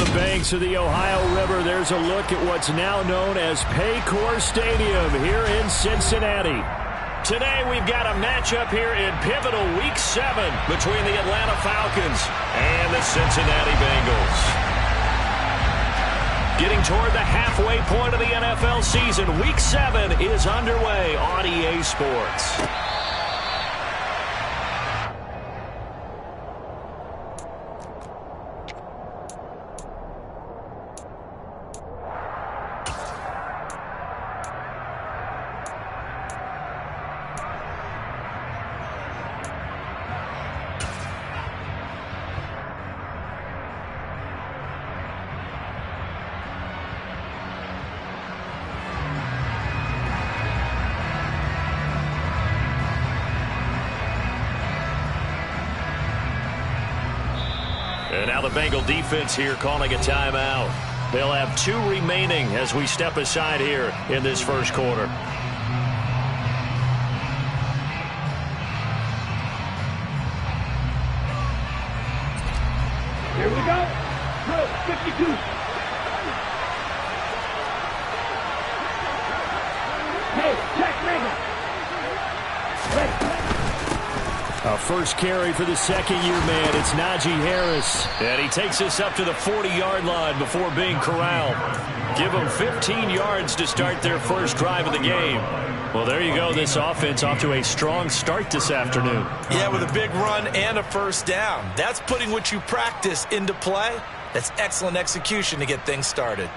the banks of the Ohio River, there's a look at what's now known as Paycor Stadium here in Cincinnati. Today we've got a matchup here in pivotal Week 7 between the Atlanta Falcons and the Cincinnati Bengals. Getting toward the halfway point of the NFL season, Week 7 is underway on EA Sports. And now the Bengal defense here calling a timeout. They'll have 2 remaining as we step aside here in this first quarter. Here we go. Drill 52. Hey, check Megan. A first carry for the second-year man. It's Najee Harris. And he takes us up to the 40-yard line before being corralled. Give them 15 yards to start their first drive of the game. Well, there you go. This offense off to a strong start this afternoon. Yeah, with a big run and a first down. That's putting what you practice into play. That's excellent execution to get things started.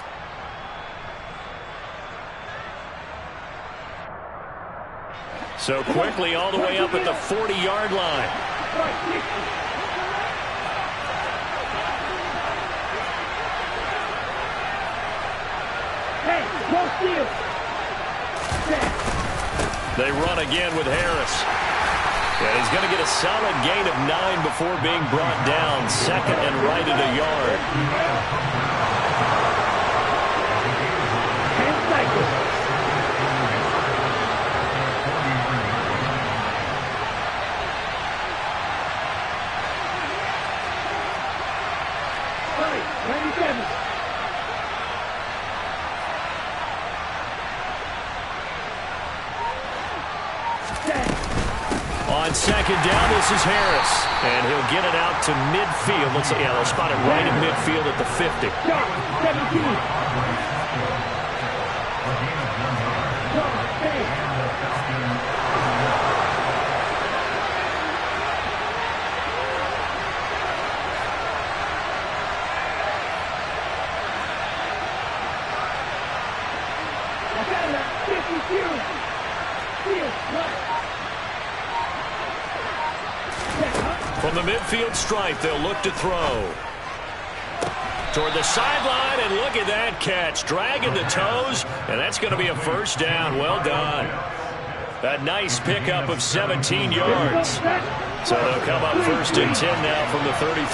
So quickly all the way up at the 40-yard line. They run again with Harris. And he's going to get a solid gain of 9 before being brought down. Second and right at a yard. On second down, this is Harris. And he'll get it out to midfield. Looks like, yeah, they'll spot it right at midfield at the 50. From the midfield stripe, they'll look to throw. Toward the sideline, and look at that catch. Dragging the toes, and that's going to be a first down. Well done. A nice pickup of 17 yards. So they'll come up first and 10 now from the 33.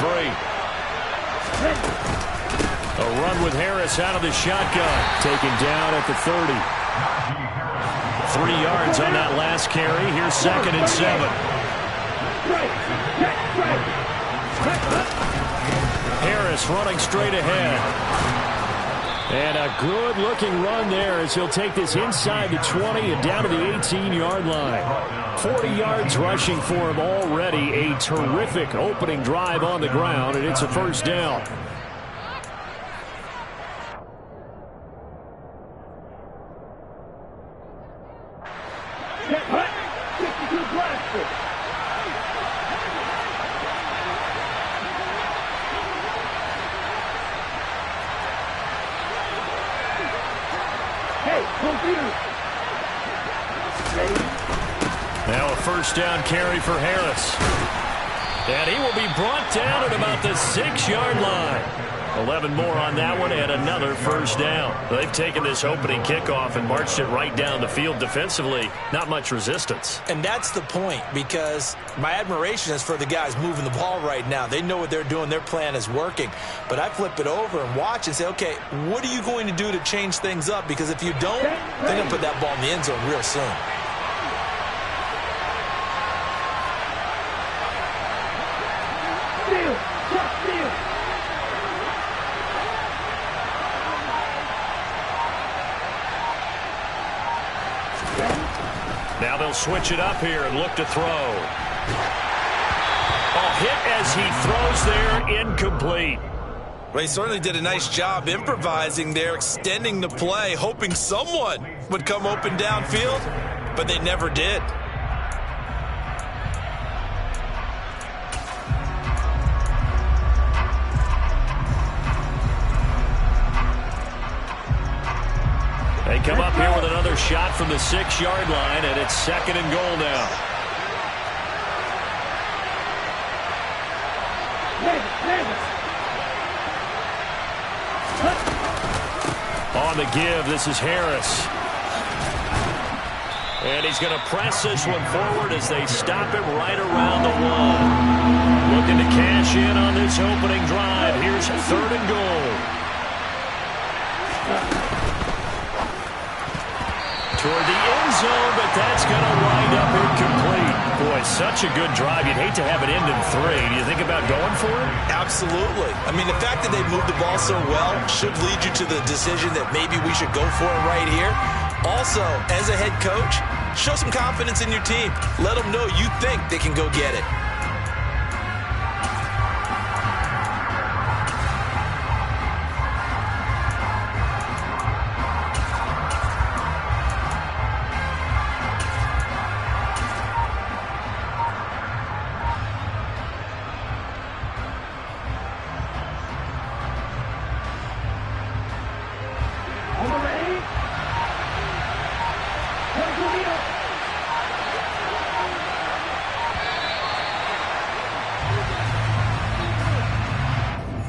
A run with Harris out of the shotgun. Taken down at the 30. 3 yards on that last carry. Here's second and 7. Harris running straight ahead. And a good-looking run there as he'll take this inside the 20 and down to the 18-yard line. 40 yards rushing for him already. A terrific opening drive on the ground, and it's a first down. Now a first down carry for Harris. And he will be brought down at about the 6-yard line. 11 more on that one and another first down. They've taken this opening kickoff and marched it right down the field defensively. Not much resistance. And that's the point, because my admiration is for the guys moving the ball right now. They know what they're doing. Their plan is working. But I flip it over and watch and say, okay, what are you going to do to change things up? Because if you don't, they're going to put that ball in the end zone real soon. Now they'll switch it up here and look to throw. Oh, hit as he throws there, incomplete. Well, he certainly did a nice job improvising there, extending the play, hoping someone would come open downfield, but they never did. They come up here with another shot from the 6-yard line, and it's 2nd and goal now. On the give, this is Harris. And he's going to press this one forward as they stop him right around the 1. Looking to cash in on this opening drive. Here's 3rd and goal. Toward the end zone, but that's going to wind up incomplete. Boy, such a good drive. You'd hate to have it end in 3. Do you think about going for it? Absolutely. I mean, the fact that they moved the ball so well should lead you to the decision that maybe we should go for it right here. Also, as a head coach, show some confidence in your team. Let them know you think they can go get it.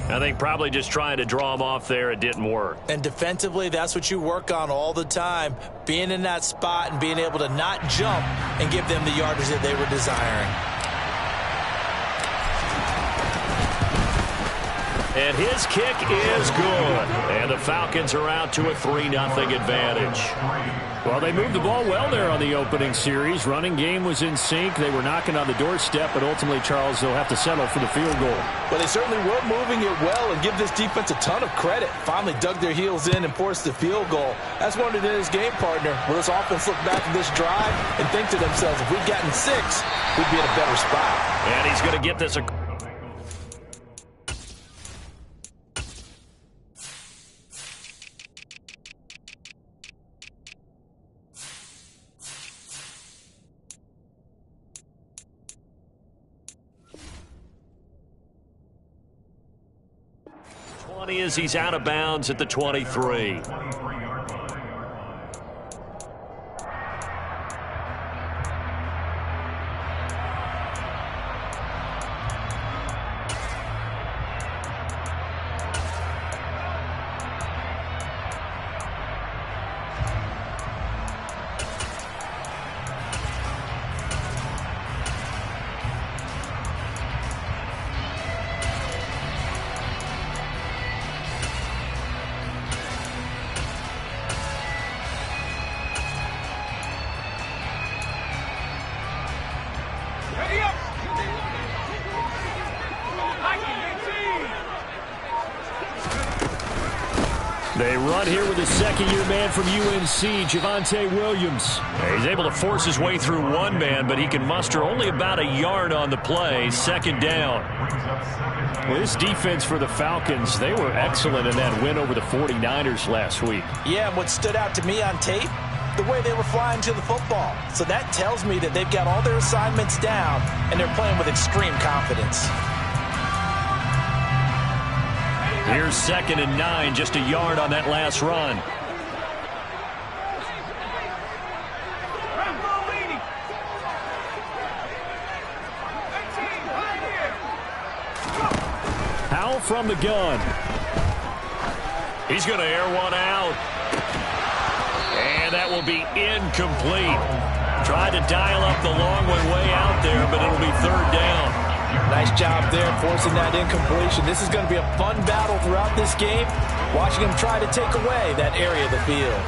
I think probably just trying to draw him off there, it didn't work. And defensively, that's what you work on all the time. Being in that spot and being able to not jump and give them the yardage that they were desiring. And his kick is good. And the Falcons are out to a 3-0 advantage. Well, they moved the ball well there on the opening series. Running game was in sync. They were knocking on the doorstep, but ultimately, Charles, they'll have to settle for the field goal. Well, they certainly were moving it well, and give this defense a ton of credit. Finally dug their heels in and forced the field goal. That's one of his game partner. Will this offense look back at this drive and think to themselves, if we'd gotten 6, we'd be in a better spot. And he's going to get this. As he's out of bounds at the 23. They run here with a second-year man from UNC, Javonte Williams. He's able to force his way through one man, but he can muster only about a yard on the play. 2nd down. Well, this defense for the Falcons, they were excellent in that win over the 49ers last week. Yeah, and what stood out to me on tape, the way they were flying to the football. So that tells me that they've got all their assignments down, and they're playing with extreme confidence. Here's 2nd and 9, just a yard on that last run. Howell from the gun. He's going to air one out. And that will be incomplete. Tried to dial up the long one way out there, but it'll be 3rd down. Nice job there, forcing that incompletion. This is going to be a fun battle throughout this game, watching him try to take away that area of the field.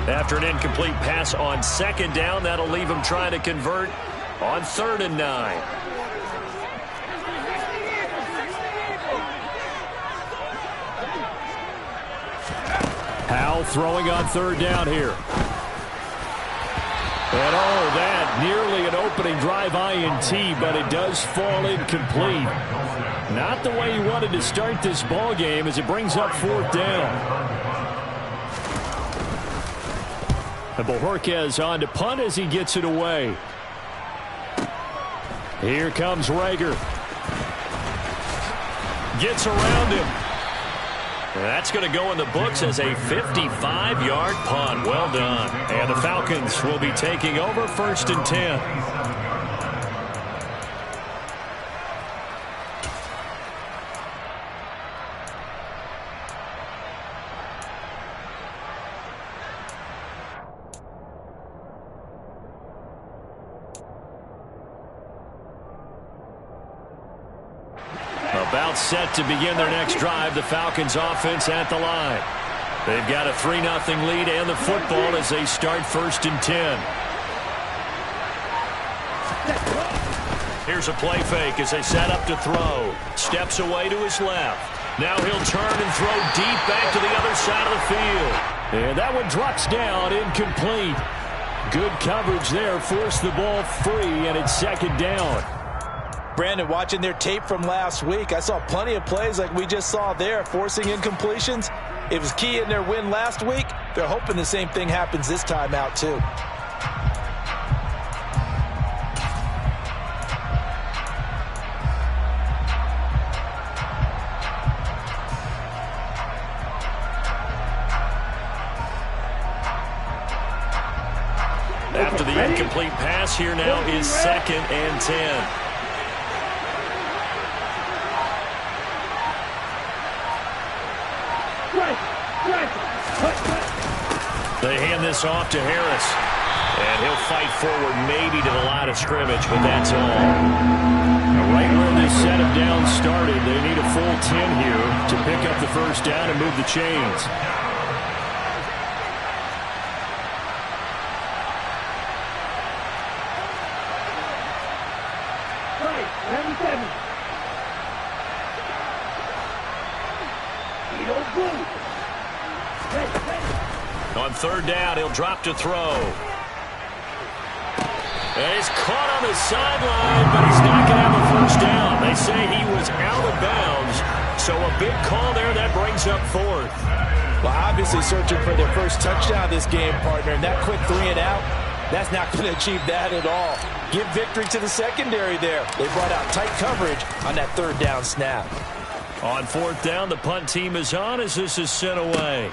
After an incomplete pass on 2nd down, that'll leave him trying to convert on 3rd and 9. Howell throwing on 3rd down here. And all of that, nearly an opening drive INT, but it does fall incomplete. Not the way you wanted to start this ball game as it brings up 4th down. And Bojorquez on to punt as he gets it away. Here comes Rager. Gets around him. That's going to go in the books as a 55-yard punt. Well done. And the Falcons will be taking over 1st and 10. About set to begin their next drive. The Falcons offense at the line. They've got a 3-0 lead and the football as they start 1st and 10. Here's a play fake as they set up to throw. Steps away to his left. Now he'll turn and throw deep back to the other side of the field. And that one drops down, incomplete. Good coverage there. Forced the ball free, and it's 2nd down. Brandon, watching their tape from last week, I saw plenty of plays like we just saw there, forcing incompletions. It was key in their win last week. They're hoping the same thing happens this time out, too. After the incomplete pass, here now is 2nd and 10. They hand this off to Harris. And he'll fight forward maybe to the line of scrimmage, but that's all. Now, right where this set of downs started, they need a full 10 here to pick up the 1st down and move the chains. Right, 77. He don't move. On 3rd down, he'll drop to throw. And he's caught on the sideline, but he's not going to have a 1st down. They say he was out of bounds, so a big call there. That brings up 4th. Well, obviously searching for their first touchdown this game, partner, and that quick 3 and out, that's not going to achieve that at all. Give victory to the secondary there. They brought out tight coverage on that 3rd down snap. On 4th down, the punt team is on as this is sent away.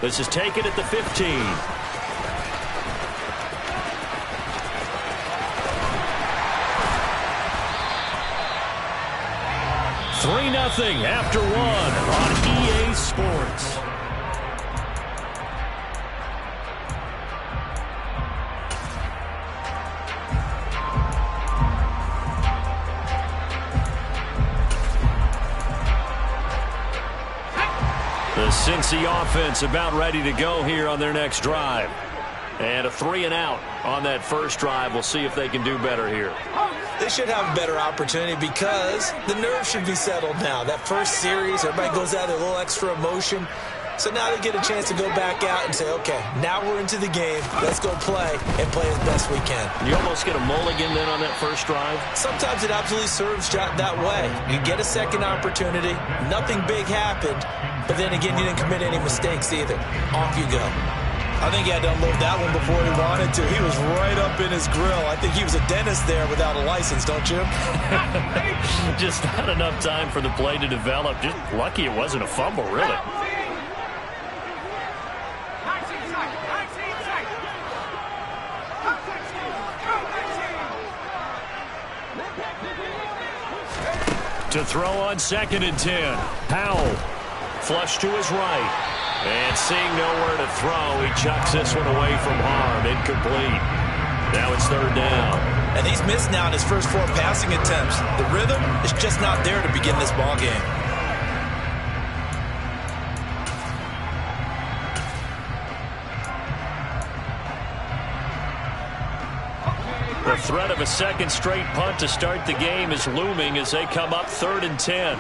This is taken at the 15. 3-0 after 1 on EA Sports. The Cincy offense about ready to go here on their next drive. And a 3 and out on that first drive. We'll see if they can do better here. They should have a better opportunity because the nerves should be settled now. That first series, everybody goes out with a little extra emotion. So now they get a chance to go back out and say, okay, now we're into the game. Let's go play and play as best we can. You almost get a mulligan then on that first drive? Sometimes it absolutely serves that way. You get a second opportunity. Nothing big happened. But then again, you didn't commit any mistakes either. Off you go. I think he had to unload that one before he wanted to. He was right up in his grill. I think he was a dentist there without a license, don't you? Just not enough time for the play to develop. Just lucky it wasn't a fumble, really. To throw on 2nd and 10. Powell. Flush to his right. And seeing nowhere to throw, he chucks this one away from harm. Incomplete. Now it's 3rd down. And he's missed now in his first 4 passing attempts. The rhythm is just not there to begin this ball game. The threat of a second straight punt to start the game is looming as they come up 3rd and 10.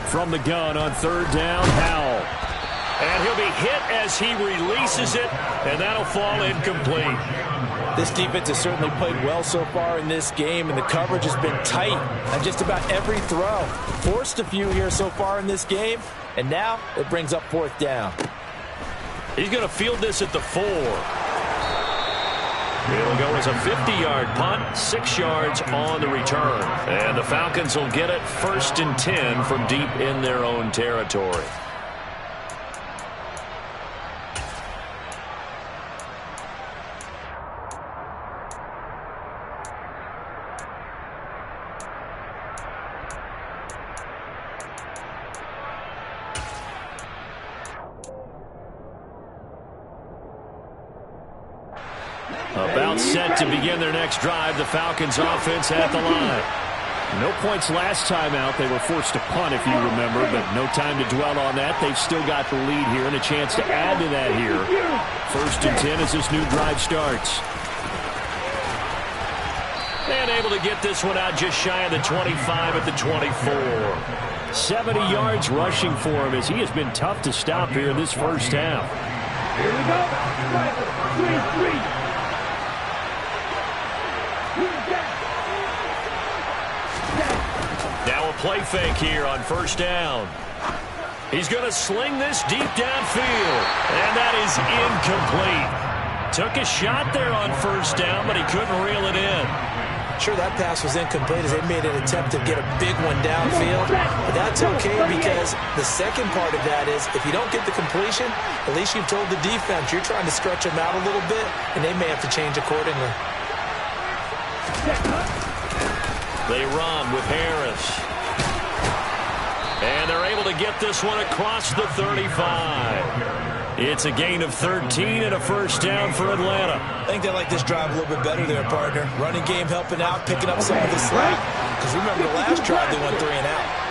From the gun on third down, Howell. And he'll be hit as he releases it, and that'll fall incomplete. This defense has certainly played well so far in this game, and the coverage has been tight on just about every throw. Forced a few here so far in this game, and now it brings up fourth down. He's going to field this at the 4. It'll go as a 50-yard punt, 6 yards on the return. And the Falcons will get it 1st and 10 from deep in their own territory. About set to begin their next drive. The Falcons offense at the line. No points last time out. They were forced to punt, if you remember, but no time to dwell on that. They've still got the lead here and a chance to add to that here. 1st and 10 as this new drive starts. And able to get this one out just shy of the 25 at the 24. 70 yards rushing for him as he has been tough to stop here in this first half. Here we go. 3-3. Now a play fake here on first down. He's going to sling this deep downfield, and that is incomplete. Took a shot there on first down, but he couldn't reel it in. Sure, that pass was incomplete as they made an attempt to get a big one downfield, but that's okay because the second part of that is if you don't get the completion, at least you've told the defense you're trying to stretch them out a little bit, and they may have to change accordingly. They run with Harris. And they're able to get this one across the 35. It's a gain of 13 and a first down for Atlanta. I think they like this drive a little bit better there, partner. Running game helping out, picking up some of the slack. Because remember the last drive they went 3 and out.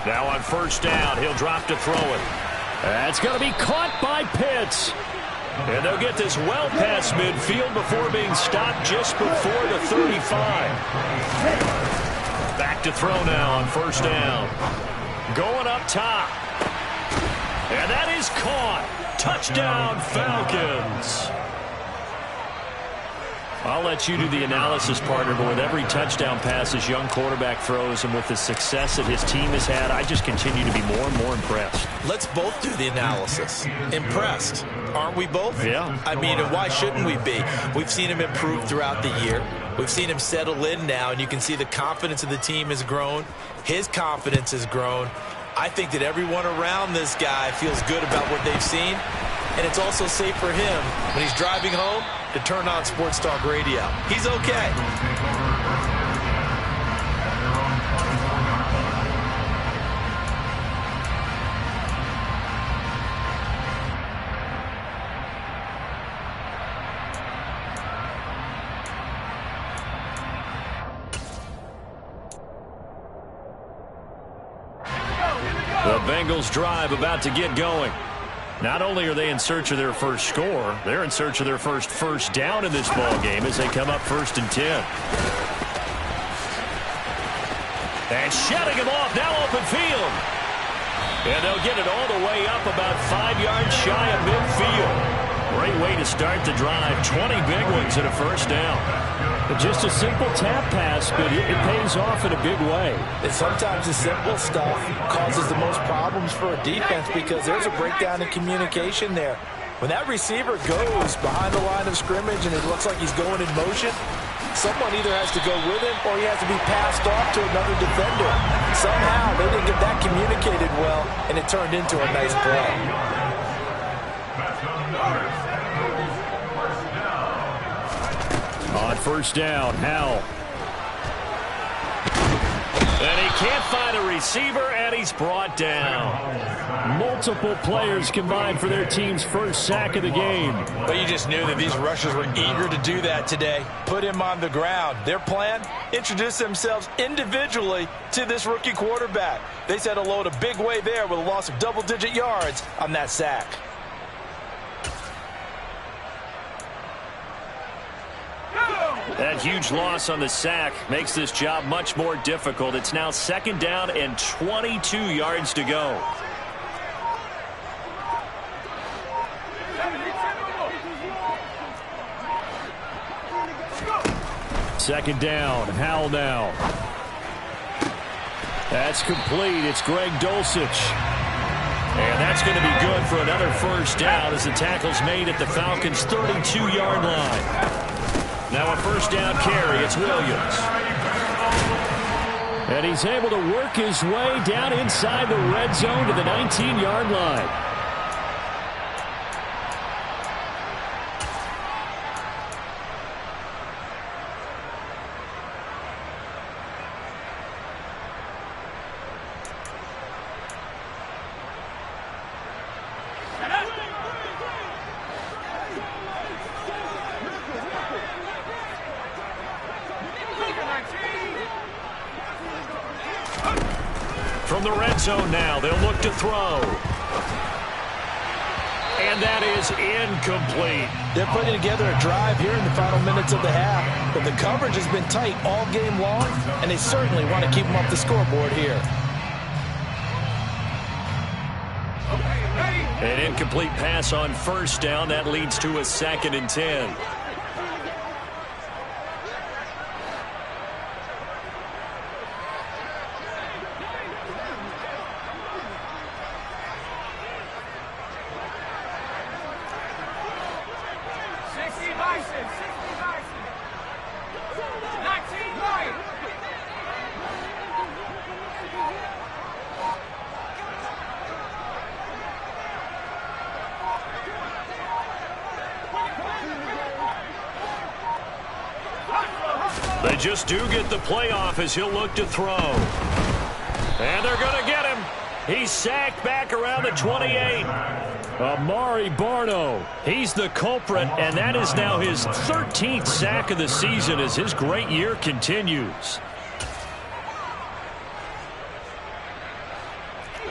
Now on first down, he'll drop to throw it. That's going to be caught by Pitts. And they'll get this well past midfield before being stopped just before the 35. Back to throw now on first down. Going up top. And that is caught. Touchdown, Falcons. I'll let you do the analysis, partner, but with every touchdown pass his young quarterback throws and with the success that his team has had, I just continue to be more and more impressed. Let's both do the analysis. Impressed. Aren't we both? Yeah. I mean, and why shouldn't we be? We've seen him improve throughout the year. We've seen him settle in now, and you can see the confidence of the team has grown. His confidence has grown. I think that everyone around this guy feels good about what they've seen, and it's also safe for him when he's driving home to turn on Sports Talk Radio. He's okay. The Bengals drive about to get going. Not only are they in search of their first score, they're in search of their first down in this ball game as they come up 1st and 10. And shutting him off, now open field. And they'll get it all the way up about 5 yards shy of midfield. Great way to start the drive. 20 big ones and a first down. Just a simple tap pass, but it pays off in a big way. And sometimes the simple stuff causes the most problems for a defense because there's a breakdown in communication there. When that receiver goes behind the line of scrimmage and it looks like he's going in motion, someone either has to go with him or he has to be passed off to another defender. Somehow they didn't get that communicated well, and it turned into a nice play. On first down, Howell. And he can't find a receiver, and he's brought down. Multiple players combined for their team's first sack of the game. But you just knew that these rushers were eager to do that today. Put him on the ground. Their plan? Introduce themselves individually to this rookie quarterback. They said hello to Big Way there with a loss of double-digit yards on that sack. That huge loss on the sack makes this job much more difficult. It's now 2nd down and 22 yards to go. Second down. Howell now. That's complete. It's Greg Dulcich. And that's going to be good for another first down as the tackle's made at the Falcons' 32-yard line. Now a first down carry. It's Williams. And he's able to work his way down inside the red zone to the 19-yard line. From the red zone now, they'll look to throw. And that is incomplete. They're putting together a drive here in the final minutes of the half, but the coverage has been tight all game long, and they certainly want to keep them off the scoreboard here. An incomplete pass on first down. That leads to a 2nd and 10. They just do get the playoff as he'll look to throw. And they're going to get him. He's sacked back around the 28. Amari Barno. He's the culprit, and that is now his 13th sack of the season as his great year continues.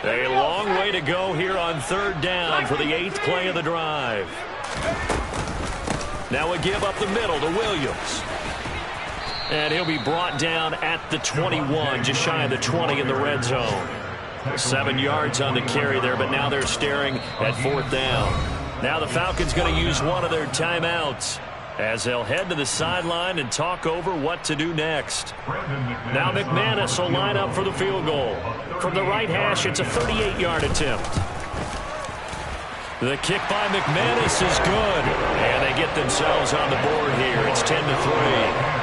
A long way to go here on 3rd down for the 8th play of the drive. Now a give up the middle to Williams. And he'll be brought down at the 21, just shy of the 20 in the red zone. 7 yards on the carry there, but now they're staring at 4th down. Now the Falcons going to use one of their timeouts as they'll head to the sideline and talk over what to do next. Now McManus will line up for the field goal. From the right hash, it's a 38-yard attempt. The kick by McManus is good, and they get themselves on the board here. It's 10-3.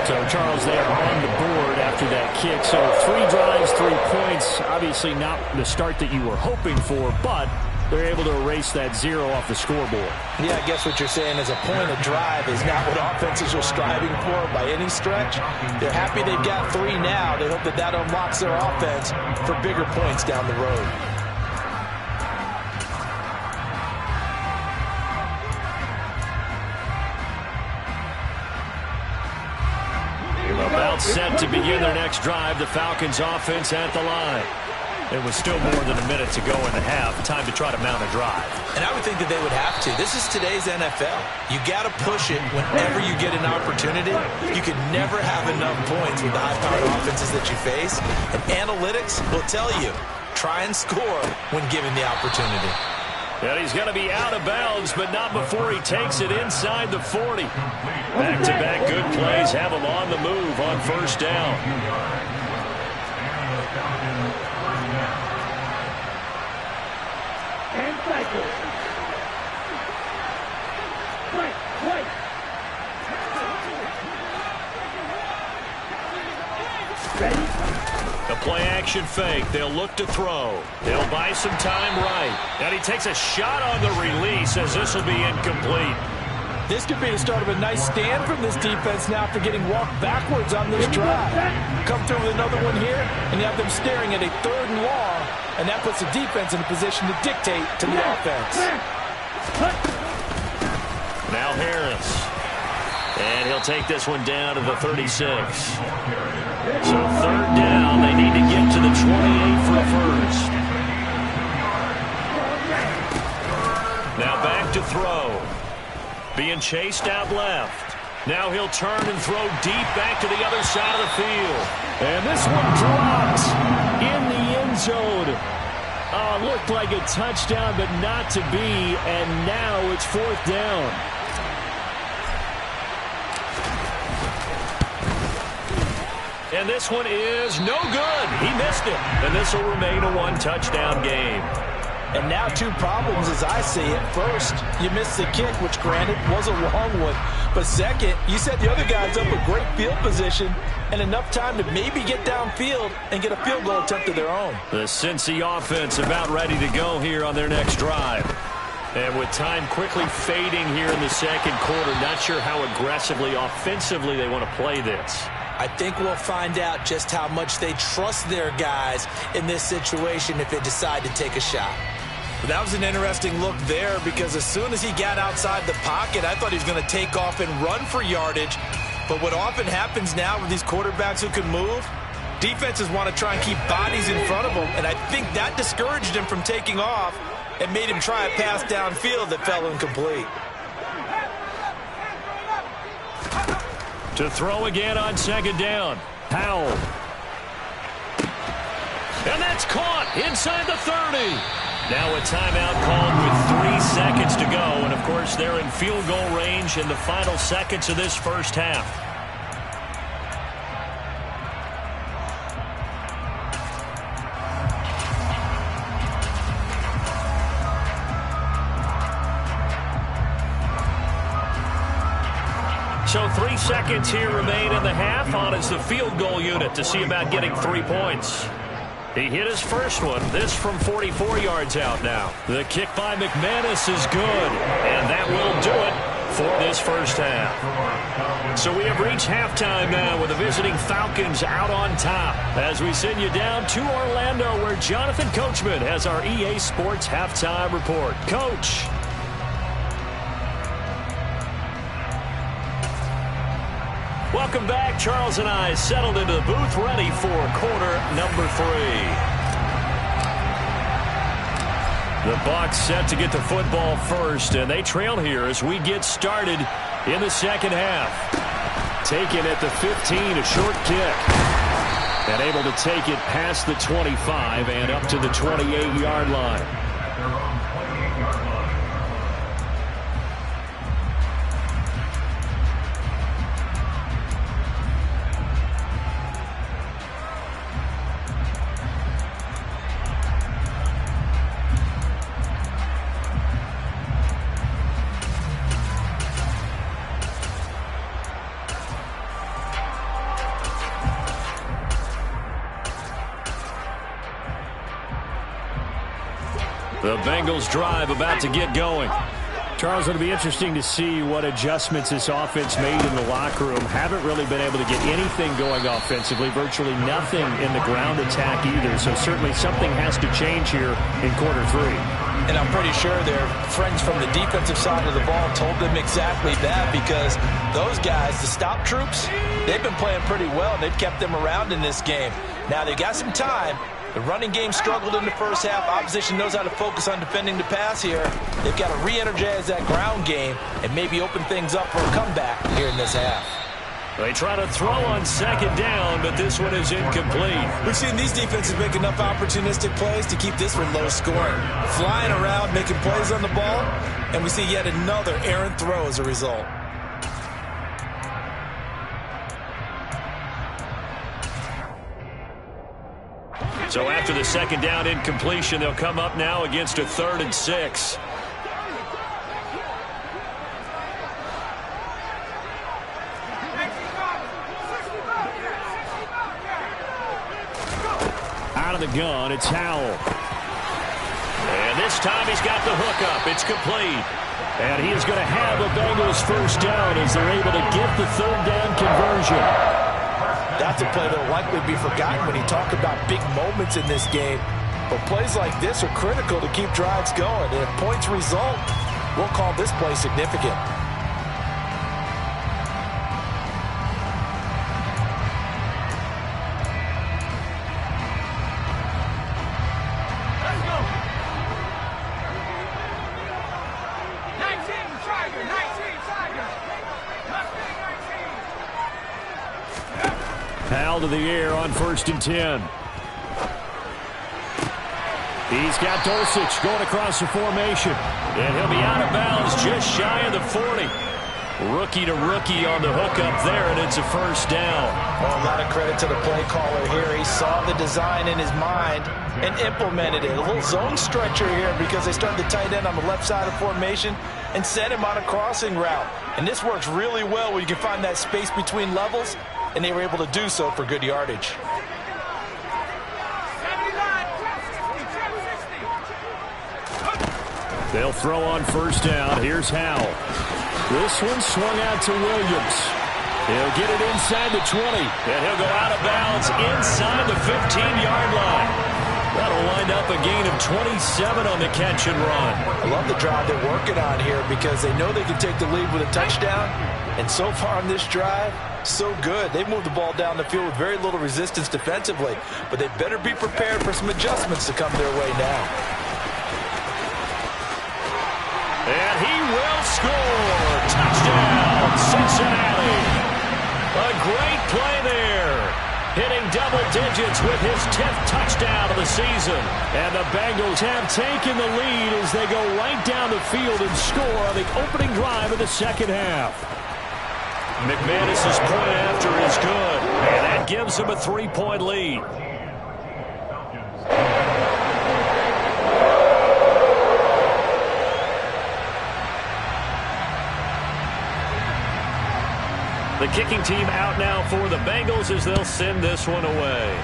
So, Charles, they are on the board after that kick. So, 3 drives, 3 points. Obviously not the start that you were hoping for, but they're able to erase that 0 off the scoreboard. Yeah, I guess what you're saying is a point of drive is not what offenses are striving for by any stretch. They're happy they've got 3 now. They hope that that unlocks their offense for bigger points down the road. About set to begin their next drive. The Falcons offense at the line. It was still more than a minute to go in the half. Time to try to mount a drive. And I would think that they would have to. This is today's NFL. You got to push it whenever you get an opportunity. You could never have enough points with the high-powered offenses that you face. And analytics will tell you, try and score when given the opportunity. And he's going to be out of bounds, but not before he takes it inside the 40. Back-to-back good plays have him on the move on first down. And cycle. Right. Ready? A play-action fake. They'll look to throw. They'll buy some time right. And he takes a shot on the release as this will be incomplete. this could be the start of a nice stand from this defense now after getting walked backwards on this drive. Come through with another one here, and you have them staring at a 3rd and long, and that puts the defense in a position to dictate to the offense. Now Harris. And he'll take this one down to the 36. So 3rd down, they need to get to the 28 for a first. Now back to throw. Being chased out left. Now he'll turn and throw deep back to the other side of the field. And this one dropped in the end zone. Looked like a touchdown, but not to be. And now it's 4th down. And this one is no good. He missed it. And this will remain a 1-touchdown game. And now 2 problems as I see it. First, you missed the kick, which granted was a long one. But second, you set the other guys up with great field position and enough time to maybe get downfield and get a field goal attempt of their own. The Cincy offense about ready to go here on their next drive. And with time quickly fading here in the 2nd quarter, not sure how aggressively, offensively they want to play this. I think we'll find out just how much they trust their guys in this situation if they decide to take a shot. But that was an interesting look there because as soon as he got outside the pocket, I thought he was going to take off and run for yardage. But what often happens now with these quarterbacks who can move, defenses want to try and keep bodies in front of them. And I think that discouraged him from taking off and made him try a pass downfield that fell incomplete. To throw again on 2nd down. Powell. And that's caught inside the 30. Now a timeout called with 3 seconds to go. And, of course, they're in field goal range in the final seconds of this first half. So 3 seconds here remain in the half. On is the field goal unit to see about getting 3 points. He hit his first one. This from 44 yards out now. The kick by McManus is good. And that will do it for this first half. So we have reached halftime now with the visiting Falcons out on top. As we send you down to Orlando where Jonathan Coachman has our EA Sports halftime report. Coach. Welcome back. Charles and I settled into the booth ready for quarter number 3. The Bucs set to get the football first, and they trail here as we get started in the 2nd half. Taken at the 15, a short kick. And able to take it past the 25 and up to the 28-yard line. The Bengals drive about to get going. Charles, it'll be interesting to see what adjustments this offense made in the locker room. Haven't really been able to get anything going offensively. Virtually nothing in the ground attack either. So certainly something has to change here in quarter 3. And I'm pretty sure their friends from the defensive side of the ball told them exactly that because those guys, the stop troops, they've been playing pretty well. They've kept them around in this game. Now they got some time. The running game struggled in the first half. Opposition knows how to focus on defending the pass here. They've got to re-energize that ground game and maybe open things up for a comeback here in this half. They try to throw on 2nd down, but this one is incomplete. We've seen these defenses make enough opportunistic plays to keep this one low scoring. Flying around, making plays on the ball, and we see yet another errant throw as a result. So after the 2nd down incompletion, they'll come up now against a 3rd and 6. Out of the gun, it's Howell. And this time he's got the hook up. It's complete. And he is going to have a Bengals first down as they're able to get the third down conversion. That's a play that will likely be forgotten when you talk about big moments in this game. But plays like this are critical to keep drives going. And if points result, we'll call this play significant. Powell to the air on 1st and 10. He's got Dulcich going across the formation. And he'll be out of bounds just shy of the 40. Rookie to rookie on the hookup there, and it's a first down. Well, a lot of credit to the play caller here. He saw the design in his mind and implemented it. A little zone stretcher here because they started the tight end on the left side of formation and sent him on a crossing route. And this works really well where you can find that space between levels, and they were able to do so for good yardage. They'll throw on first down. Here's Howell. This one swung out to Williams. He'll get it inside the 20, and he'll go out of bounds inside the 15-yard line. That'll wind up a gain of 27 on the catch and run. I love the drive they're working on here because they know they can take the lead with a touchdown. And so far on this drive, so good. They've moved the ball down the field with very little resistance defensively. But they better be prepared for some adjustments to come their way now. And he will score. Touchdown, Cincinnati. A great play there. Hitting double digits with his 10th touchdown of the season. And the Bengals have taken the lead as they go right down the field and score on the opening drive of the second half. McManus's point after is good, and that gives him a 3-point lead. The kicking team out now for the Bengals as they'll send this one away.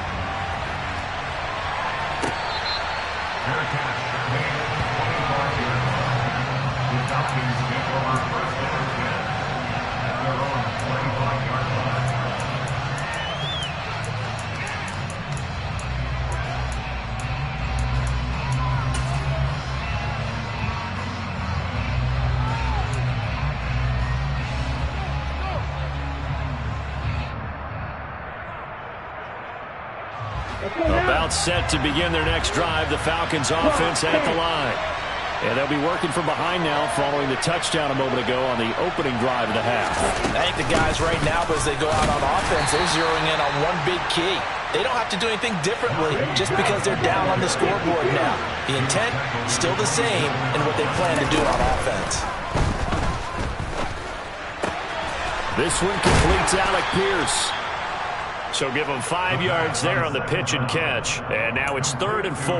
About set to begin their next drive, the Falcons offense at the line. And they'll be working from behind now following the touchdown a moment ago on the opening drive of the half. I think the guys right now, as they go out on offense, they're zeroing in on one big key. They don't have to do anything differently just because they're down on the scoreboard now. The intent is still the same in what they plan to do on offense. This one completes Alec Pierce. So give them 5 yards there on the pitch and catch. And now it's 3rd and 4.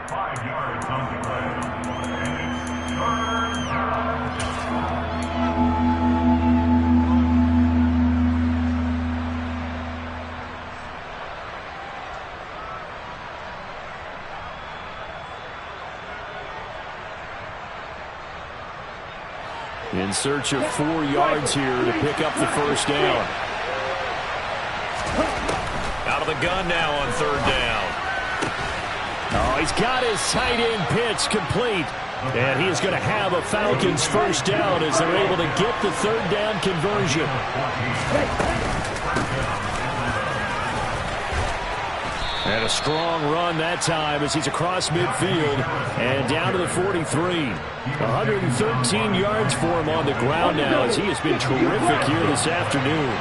5 yards on the play. In search of 4 yards here to pick up the first down. Out of the gun now on 3rd down. Oh, he's got his tight end pitch complete. And he is going to have a Falcons first down as they're able to get the 3rd down conversion. And a strong run that time as he's across midfield and down to the 43. 113 yards for him on the ground now as he has been terrific here this afternoon.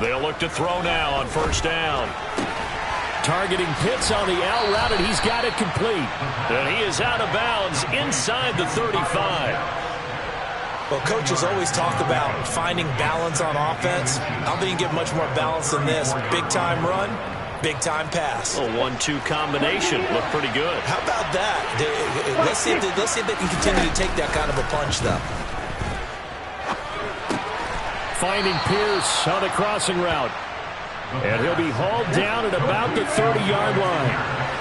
They'll look to throw now on 1st down. Targeting Pitts on the out route, and he's got it complete. And he is out of bounds inside the 35. Well, coaches always talk about finding balance on offense. I don't think you get much more balance than this. Big-time run, big-time pass. A 1-2 combination. Looked pretty good. How about that? Let's see if they can continue to take that kind of a punch, though. Finding Pierce on the crossing route. And he'll be hauled down at about the 30-yard line.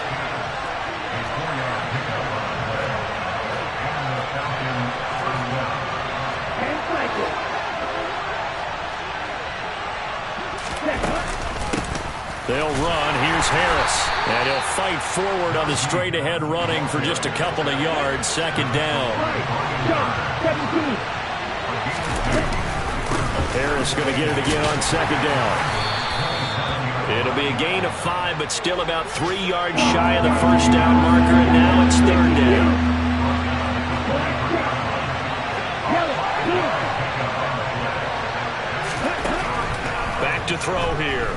They'll run. Here's Harris. And he'll fight forward on the straight-ahead running for just a couple of yards. Second down. Harris going to get it again on second down. It'll be a gain of 5, but still about 3 yards shy of the first down marker, and now it's third down. Back to throw here.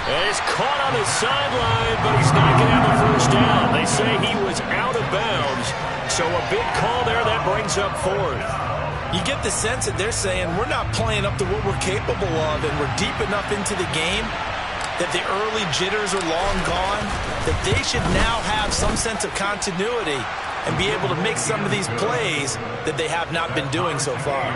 And he's caught on the sideline, but he's not going to have a first down. They say he was out of bounds, so a big call there that brings up fourth. You get the sense that they're saying we're not playing up to what we're capable of, and we're deep enough into the game that the early jitters are long gone, that they should now have some sense of continuity and be able to make some of these plays that they have not been doing so far.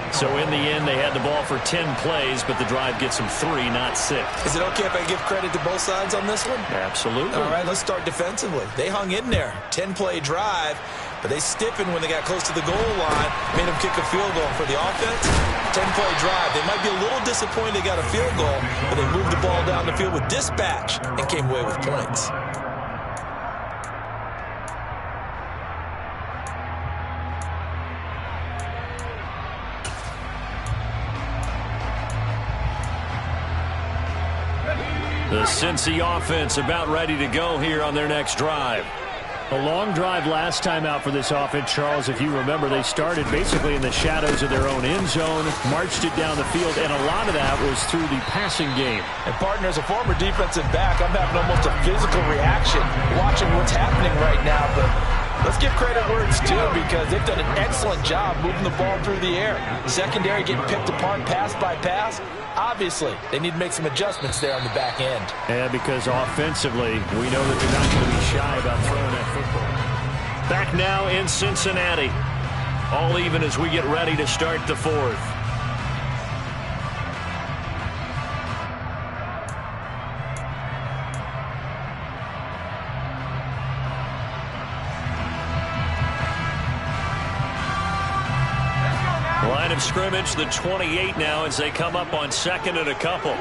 So in the end, they had the ball for 10 plays, but the drive gets them 3, not 6. Is it okay if I give credit to both sides on this one? Absolutely. All right, let's start defensively. They hung in there. 10-play drive, but they stiffened when they got close to the goal line, made them kick a field goal. For the offense, 10-play drive. They might be a little disappointed they got a field goal, but they moved the ball down the field with dispatch and came away with points. The Cincy offense about ready to go here on their next drive. A long drive last time out for this offense, Charles. If you remember, they started basically in the shadows of their own end zone, marched it down the field, and a lot of that was through the passing game. And, partner, as a former defensive back, I'm having almost a physical reaction watching what's happening right now. But let's give credit where it's due, because they've done an excellent job moving the ball through the air. Secondary getting picked apart pass by pass. Obviously, they need to make some adjustments there on the back end. And because offensively, we know that they're not going to be shy about throwing that football. Back now in Cincinnati. All even as we get ready to start the fourth. Line of scrimmage, the 28 now, as they come up on second and a couple.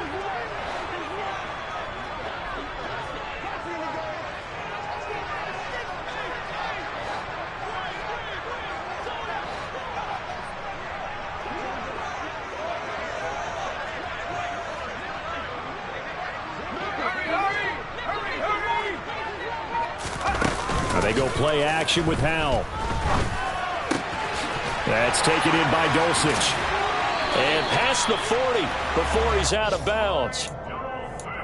They go play action with Howell. That's taken in by Dulcich. And past the 40 before he's out of bounds.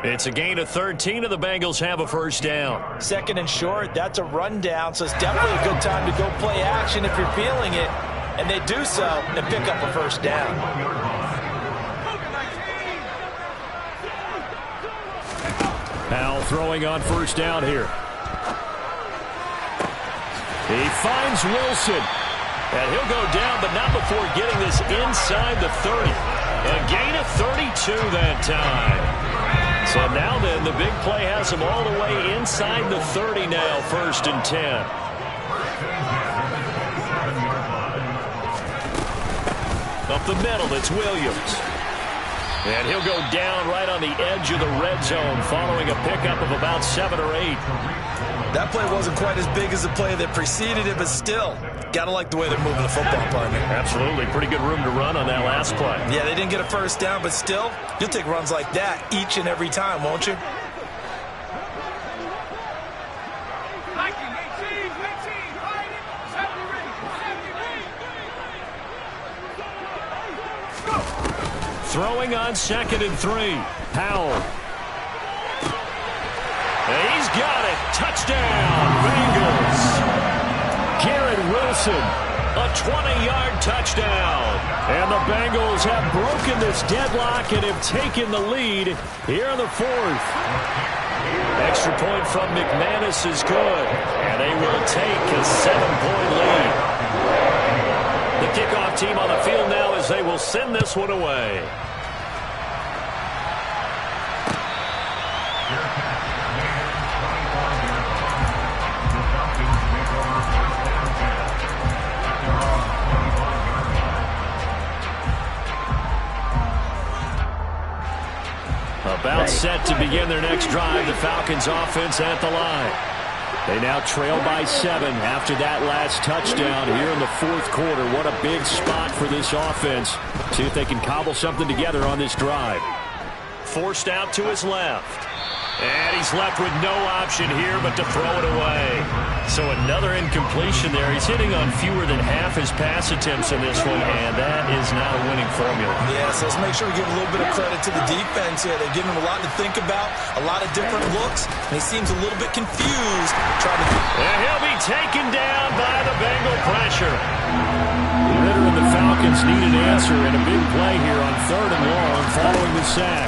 It's a gain of 13, and the Bengals have a first down. Second and short, that's a rundown, so it's definitely a good time to go play action if you're feeling it. And they do so and pick up a first down. Howell throwing on first down here. He finds Wilson. And he'll go down, but not before getting this inside the 30. A gain of 32 that time. So now then, the big play has him all the way inside the 30 now, first and 10. Up the middle, it's Williams. And he'll go down right on the edge of the red zone following a pickup of about 7 or 8. That play wasn't quite as big as the play that preceded it, but still, got to like the way they're moving the football, partner. Absolutely. Pretty good room to run on that last play. Yeah, they didn't get a first down, but still, you'll take runs like that each and every time, won't you? Throwing on second and 3. Howell. And he's got it. Touchdown, Bengals. Garrett Wilson 20-yard touchdown. And the Bengals have broken this deadlock and have taken the lead here in the fourth. Extra point from McManus is good, and they will take a 7-point lead. The kickoff team on the field now as they will send this one away. About set to begin their next drive, the Falcons offense at the line. They now trail by 7 after that last touchdown here in the fourth quarter. What a big spot for this offense. See if they can cobble something together on this drive. Forced out to his left. And he's left with no option here but to throw it away. So another incompletion there. He's hitting on fewer than half his pass attempts in this one, and that is not a winning formula. Yeah, so let's make sure we give a little bit of credit to the defense here. They've given him a lot to think about, a lot of different looks, and he seems a little bit confused. And he'll be taken down by the Bengal pressure. Ritter and the Falcons need an answer and a big play here on 3rd and long following the sack.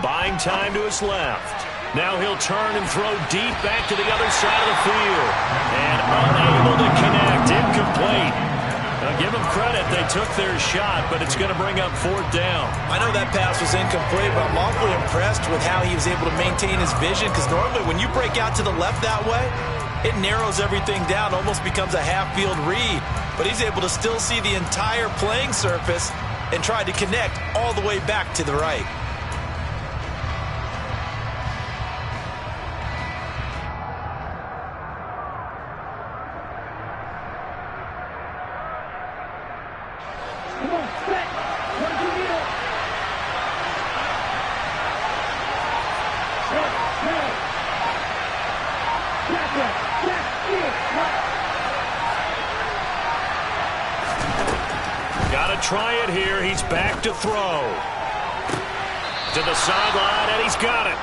Buying time to his left. Now he'll turn and throw deep back to the other side of the field. And unable to connect. Incomplete. Now give them credit. They took their shot, but it's going to bring up 4th down. I know that pass was incomplete, but I'm awfully impressed with how he was able to maintain his vision, because normally when you break out to the left that way, it narrows everything down, almost becomes a half-field read. But he's able to still see the entire playing surface and try to connect all the way back to the right. Try it here. He's back to throw. To the sideline, and he's got it.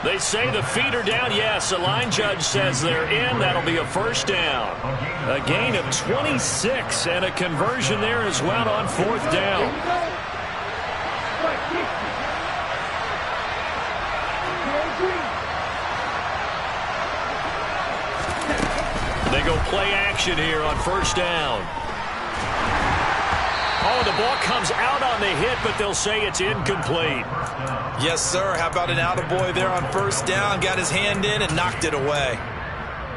They say the feet are down. Yes, the line judge says they're in. That'll be a 1st down. A gain of 26, and a conversion there as well on 4th down. They go play action here on 1st down. Oh, the ball comes out on the hit, but they'll say it's incomplete. Yes, sir. How about an attaboy there on 1st down? Got his hand in and knocked it away.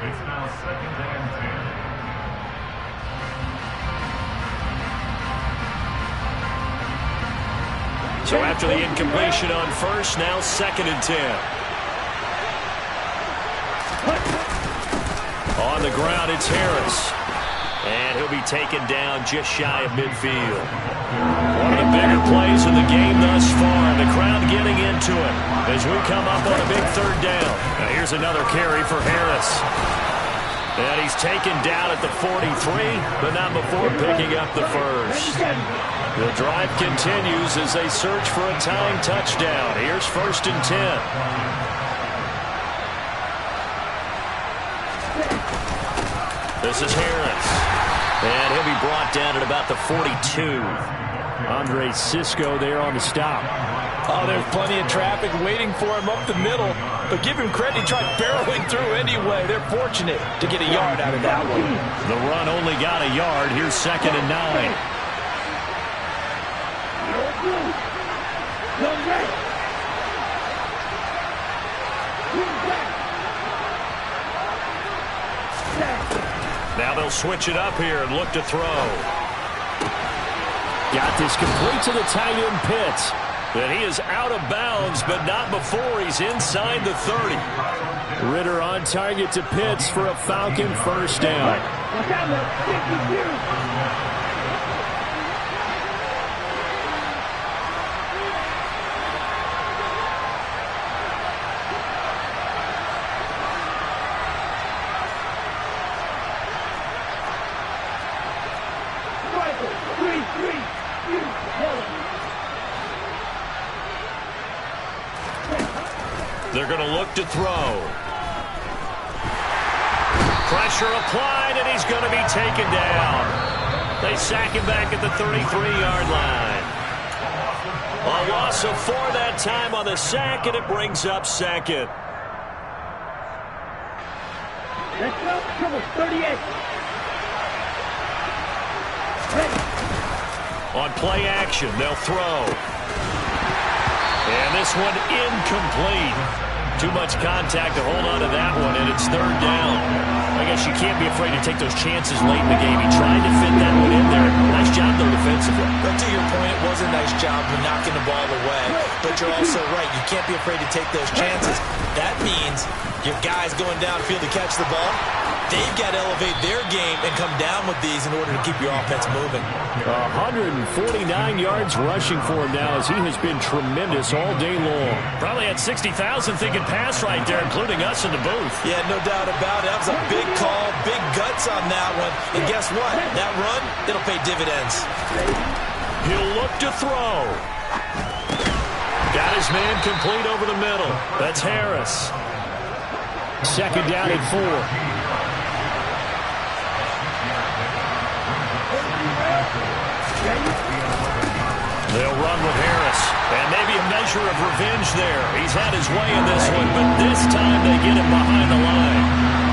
It's now 2nd and 10. So after the incompletion on 1st, now 2nd and 10. On the ground, it's Harris. And he'll be taken down just shy of midfield. One of the bigger plays in the game thus far. The crowd getting into it as we come up on a big 3rd down. Now here's another carry for Harris. And he's taken down at the 43, but not before picking up the 1st. The drive continues as they search for a tying touchdown. Here's 1st and 10. This is Harris. And he'll be brought down at about the 42. Andre Cisco there on the stop. Oh, there's plenty of traffic waiting for him up the middle. But give him credit, he tried barreling through anyway. They're fortunate to get a yard out of that one. The run only got a yard. Here's 2nd and 9. Now they'll switch it up here and look to throw. Got this complete to the tight end Pitts. And he is out of bounds, but not before he's inside the 30. Ritter on target to Pitts for a Falcon 1st down. They're going to look to throw. Pressure applied, and he's going to be taken down. They sack him back at the 33-yard line. A loss of 4 that time on the sack, and it brings up second. Let's go. Come on, 38. Ready. On play action, they'll throw. And this one incomplete. Too much contact to hold on to that one, and it's third down. I guess you can't be afraid to take those chances late in the game. He tried to fit that one in there. Nice job, though, defensively. But to your point, it was a nice job of knocking the ball away. But you're also right. You can't be afraid to take those chances. That means your guys going downfield to catch the ball, they've got to elevate their game and come down with these in order to keep your offense moving. 149 yards rushing for him now as he has been tremendous all day long. Probably had 60,000 thinking pass right there, including us in the booth. Yeah, no doubt about it. That was a big call, big guts on that one. And guess what? That run, it'll pay dividends. He'll look to throw. Got his man complete over the middle. That's Harris. Second down and 4. They'll run with Harris. And maybe a measure of revenge there. He's had his way in this one, but this time they get him behind the line.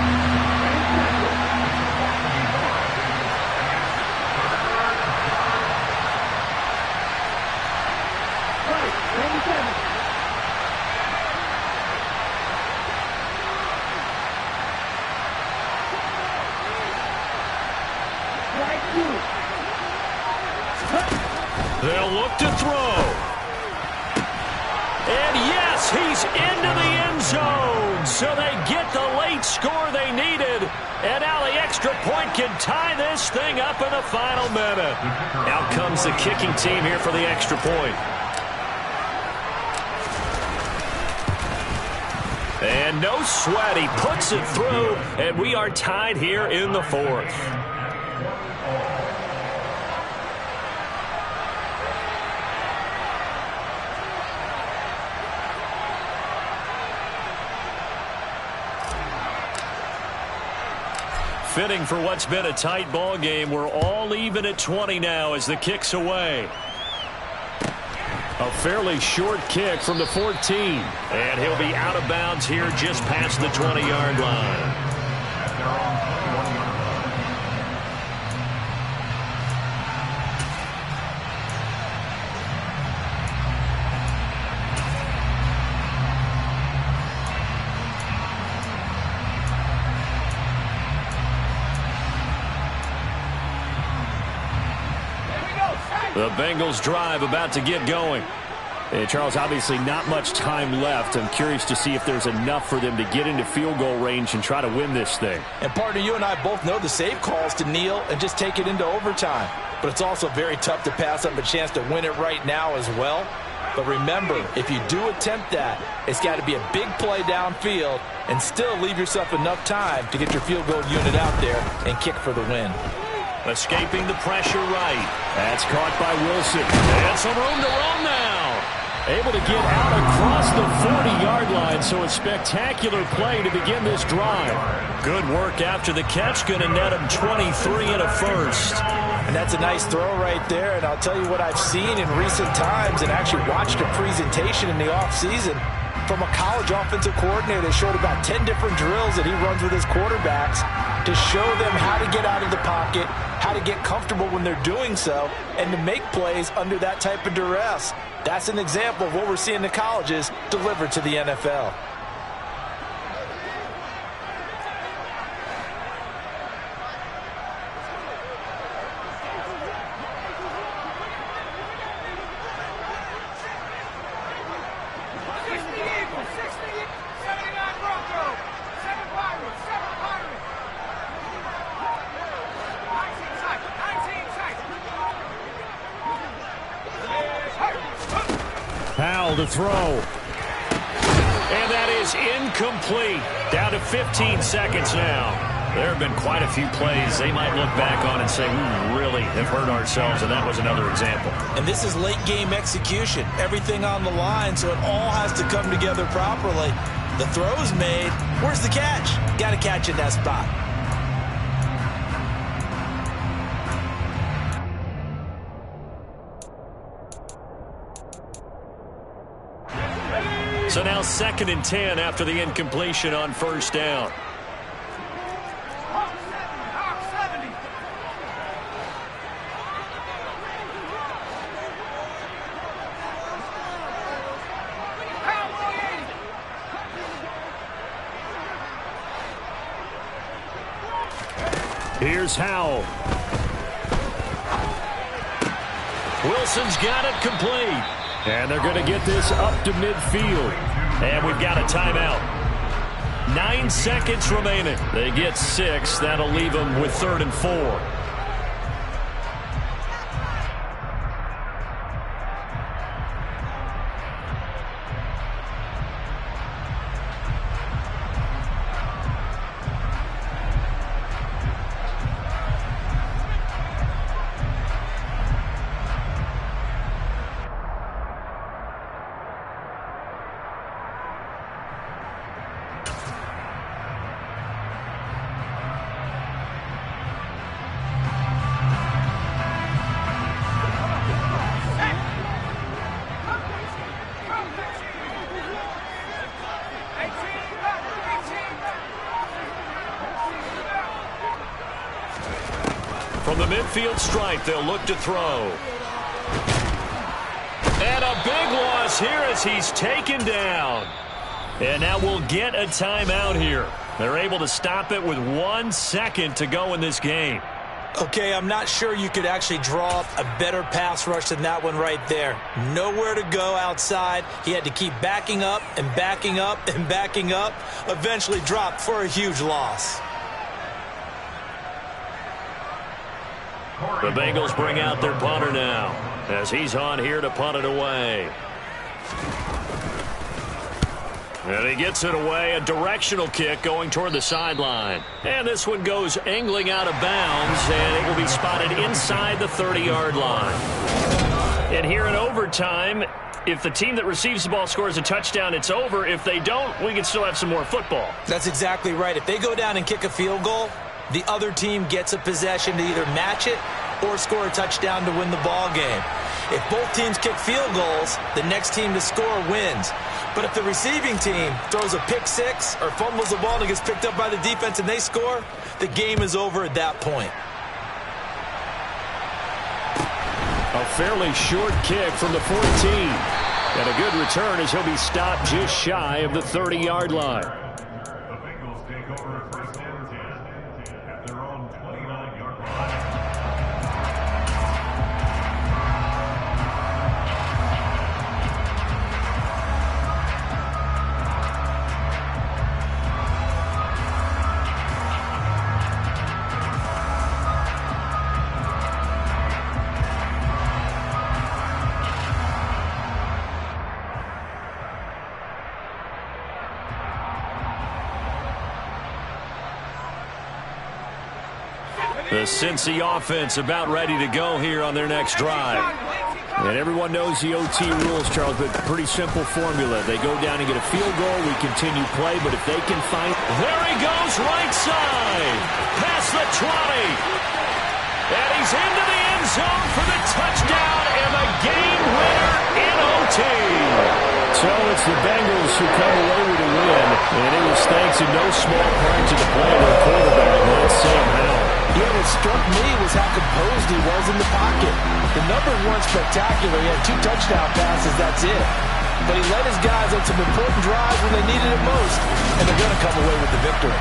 They'll look to throw. And yes, he's into the end zone. So they get the late score they needed. And now the extra point can tie this thing up in the final minute. Out comes the kicking team here for the extra point. And no sweat, he puts it through, and we are tied here in the fourth. Fitting for what's been a tight ball game. We're all even at 20 now as the kick's away. A fairly short kick from the 14. And he'll be out of bounds here just past the 20-yard line. The Bengals drive about to get going. Hey, Charles, obviously not much time left. I'm curious to see if there's enough for them to get into field goal range and try to win this thing. And partner, you and I both know the safe calls to kneel and just take it into overtime. But it's also very tough to pass up a chance to win it right now as well. But remember, if you do attempt that, it's got to be a big play downfield and still leave yourself enough time to get your field goal unit out there and kick for the win. Escaping the pressure right. That's caught by Wilson. And some room to roam now. Able to get out across the 40-yard line, so a spectacular play to begin this drive. Good work after the catch. Going to net him 23 and a first. And that's a nice throw right there. And I'll tell you what I've seen in recent times and actually watched a presentation in the offseason from a college offensive coordinator that showed about 10 different drills that he runs with his quarterbacks to show them how to get out of the pocket, how to get comfortable when they're doing so, and to make plays under that type of duress. That's an example of what we're seeing in the colleges delivered to the NFL. Powell to throw. And that is incomplete. Down to 15 seconds now. There have been quite a few plays they might look back on and say, we really have hurt ourselves, and that was another example. And this is late game execution. Everything on the line, so it all has to come together properly. The throw's made. Where's the catch? Got to catch in that spot. now 2nd and 10 after the incompletion on 1st down. Here's Howell. Wilson's got it complete. And they're going to get this up to midfield. And we've got a timeout. 9 seconds remaining. They get 6. That'll leave them with 3rd and 4. From the midfield stripe, they'll look to throw. And a big loss here as he's taken down. And now we'll get a timeout here. They're able to stop it with 1 second to go in this game. Okay, I'm not sure you could actually draw up a better pass rush than that one right there. Nowhere to go outside. He had to keep backing up and backing up and backing up. Eventually dropped for a huge loss. The Bengals bring out their punter now as he's on here to punt it away. And he gets it away, a directional kick going toward the sideline. And this one goes angling out of bounds, and it will be spotted inside the 30-yard line. And here in overtime, if the team that receives the ball scores a touchdown, it's over. If they don't, we can still have some more football. That's exactly right. If they go down and kick a field goal, the other team gets a possession to either match it or score a touchdown to win the ball game. If both teams kick field goals, the next team to score wins. But if the receiving team throws a pick six or fumbles the ball and it gets picked up by the defense and they score, the game is over at that point. A fairly short kick from the 14. And a good return as he'll be stopped just shy of the 30-yard line. The Bengals take over 1st and 10 at their own 29-yard line. The Cincy offense about ready to go here on their next drive. And everyone knows the OT rules, Charles, but pretty simple formula. They go down and get a field goal, we continue play, but if they can find... There he goes, right side, past the 20. And he's into the end zone for the touchdown and the game winner in OT. So it's the Bengals who come away with a win, and it was thanks in no small part to the play of their quarterback, that's Sam Howell. Yeah, what struck me was how composed he was in the pocket. The numbers weren't spectacular. He had 2 touchdown passes, that's it. But he led his guys on some important drives when they needed it most, and they're going to come away with the victory.